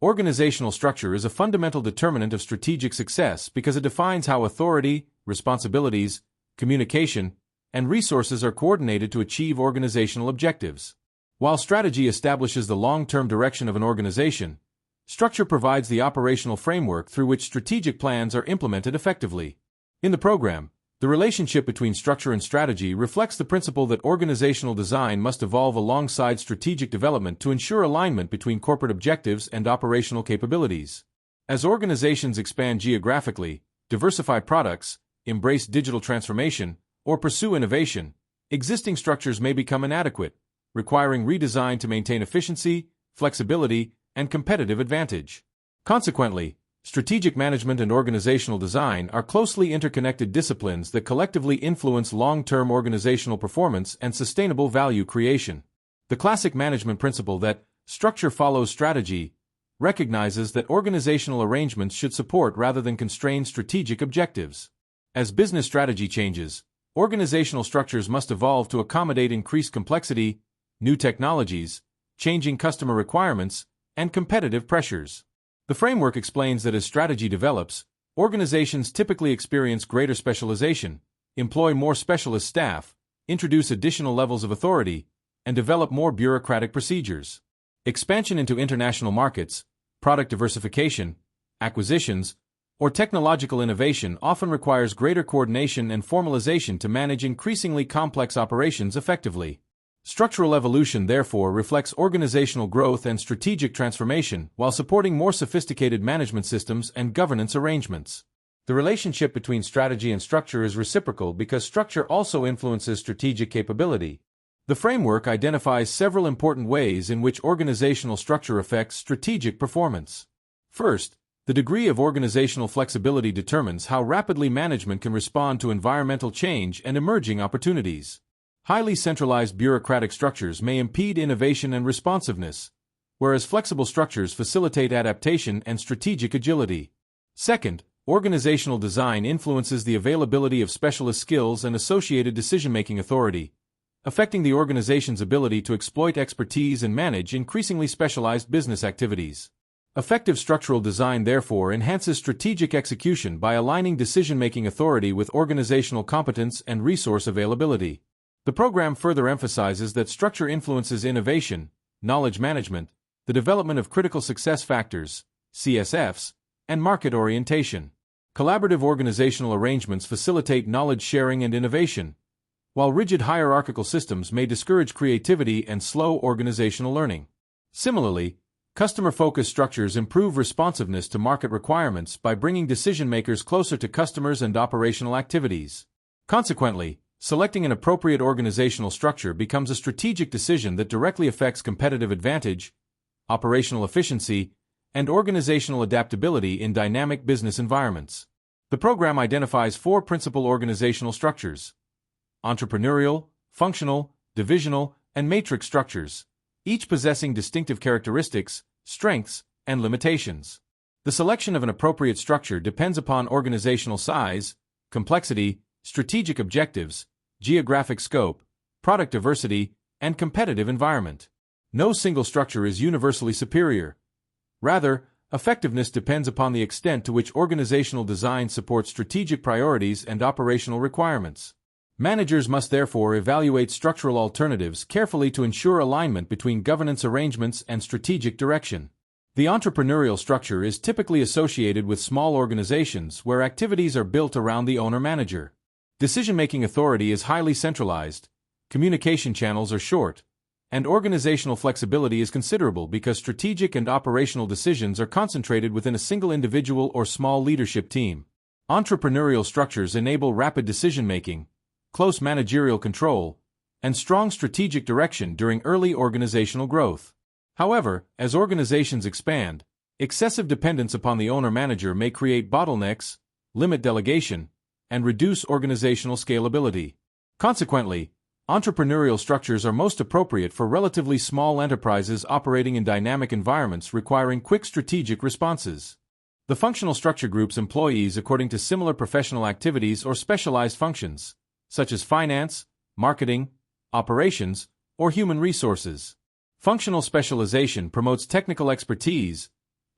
Organizational structure is a fundamental determinant of strategic success because it defines how authority, responsibilities, communication, and resources are coordinated to achieve organizational objectives. While strategy establishes the long-term direction of an organization, structure provides the operational framework through which strategic plans are implemented effectively. In the program, the relationship between structure and strategy reflects the principle that organizational design must evolve alongside strategic development to ensure alignment between corporate objectives and operational capabilities. As organizations expand geographically, diversify products, embrace digital transformation, or pursue innovation, existing structures may become inadequate, requiring redesign to maintain efficiency, flexibility, and competitive advantage. Consequently, strategic management and organizational design are closely interconnected disciplines that collectively influence long-term organizational performance and sustainable value creation. The classic management principle that structure follows strategy recognizes that organizational arrangements should support rather than constrain strategic objectives. As business strategy changes, organizational structures must evolve to accommodate increased complexity, new technologies, changing customer requirements, and competitive pressures. The framework explains that as strategy develops, organizations typically experience greater specialization, employ more specialist staff, introduce additional levels of authority, and develop more bureaucratic procedures. Expansion into international markets, product diversification, acquisitions, or technological innovation often requires greater coordination and formalization to manage increasingly complex operations effectively. Structural evolution therefore reflects organizational growth and strategic transformation while supporting more sophisticated management systems and governance arrangements. The relationship between strategy and structure is reciprocal because structure also influences strategic capability. The framework identifies several important ways in which organizational structure affects strategic performance. First, the degree of organizational flexibility determines how rapidly management can respond to environmental change and emerging opportunities. Highly centralized bureaucratic structures may impede innovation and responsiveness, whereas flexible structures facilitate adaptation and strategic agility. Second, organizational design influences the availability of specialist skills and associated decision-making authority, affecting the organization's ability to exploit expertise and manage increasingly specialized business activities. Effective structural design therefore enhances strategic execution by aligning decision-making authority with organizational competence and resource availability. The program further emphasizes that structure influences innovation, knowledge management, the development of critical success factors, CSFs, and market orientation. Collaborative organizational arrangements facilitate knowledge sharing and innovation, while rigid hierarchical systems may discourage creativity and slow organizational learning. Similarly, customer-focused structures improve responsiveness to market requirements by bringing decision-makers closer to customers and operational activities. Consequently, selecting an appropriate organizational structure becomes a strategic decision that directly affects competitive advantage, operational efficiency, and organizational adaptability in dynamic business environments. The program identifies four principal organizational structures: entrepreneurial, functional, divisional, and matrix structures, each possessing distinctive characteristics, strengths, and limitations. The selection of an appropriate structure depends upon organizational size, complexity, strategic objectives, geographic scope, product diversity, and competitive environment. No single structure is universally superior. Rather, effectiveness depends upon the extent to which organizational design supports strategic priorities and operational requirements. Managers must therefore evaluate structural alternatives carefully to ensure alignment between governance arrangements and strategic direction. The entrepreneurial structure is typically associated with small organizations where activities are built around the owner-manager. Decision-making authority is highly centralized, communication channels are short, and organizational flexibility is considerable because strategic and operational decisions are concentrated within a single individual or small leadership team. Entrepreneurial structures enable rapid decision-making, close managerial control, and strong strategic direction during early organizational growth. However, as organizations expand, excessive dependence upon the owner-manager may create bottlenecks, limit delegation, and reduce organizational scalability. Consequently, entrepreneurial structures are most appropriate for relatively small enterprises operating in dynamic environments requiring quick strategic responses. The functional structure groups employees according to similar professional activities or specialized functions, such as finance, marketing, operations, or human resources. Functional specialization promotes technical expertise,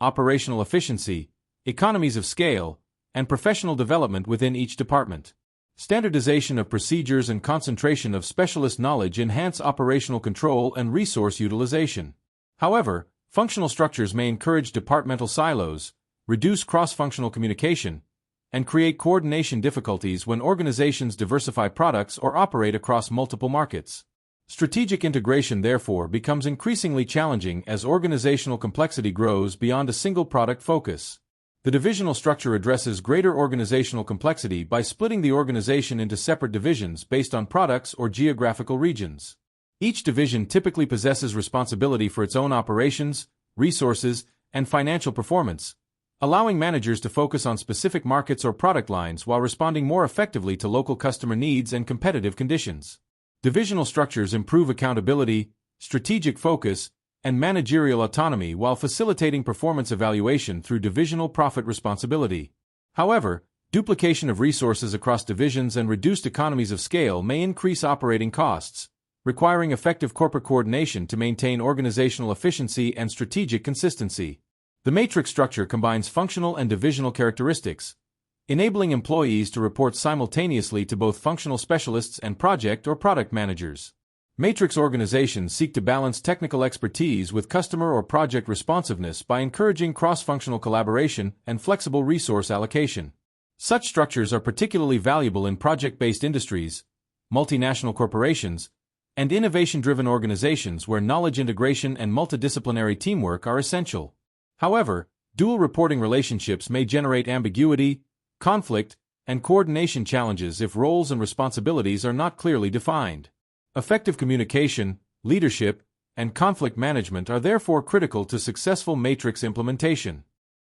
operational efficiency, economies of scale, and professional development within each department. Standardization of procedures and concentration of specialist knowledge enhance operational control and resource utilization. However, functional structures may encourage departmental silos, reduce cross-functional communication, and create coordination difficulties when organizations diversify products or operate across multiple markets. Strategic integration, therefore, becomes increasingly challenging as organizational complexity grows beyond a single product focus. The divisional structure addresses greater organizational complexity by splitting the organization into separate divisions based on products or geographical regions. Each division typically possesses responsibility for its own operations, resources, and financial performance, allowing managers to focus on specific markets or product lines while responding more effectively to local customer needs and competitive conditions. Divisional structures improve accountability, strategic focus, and managerial autonomy while facilitating performance evaluation through divisional profit responsibility. However, duplication of resources across divisions and reduced economies of scale may increase operating costs, requiring effective corporate coordination to maintain organizational efficiency and strategic consistency. The matrix structure combines functional and divisional characteristics, enabling employees to report simultaneously to both functional specialists and project or product managers. Matrix organizations seek to balance technical expertise with customer or project responsiveness by encouraging cross-functional collaboration and flexible resource allocation. Such structures are particularly valuable in project-based industries, multinational corporations, and innovation-driven organizations where knowledge integration and multidisciplinary teamwork are essential. However, dual reporting relationships may generate ambiguity, conflict, and coordination challenges if roles and responsibilities are not clearly defined. Effective communication, leadership, and conflict management are therefore critical to successful matrix implementation.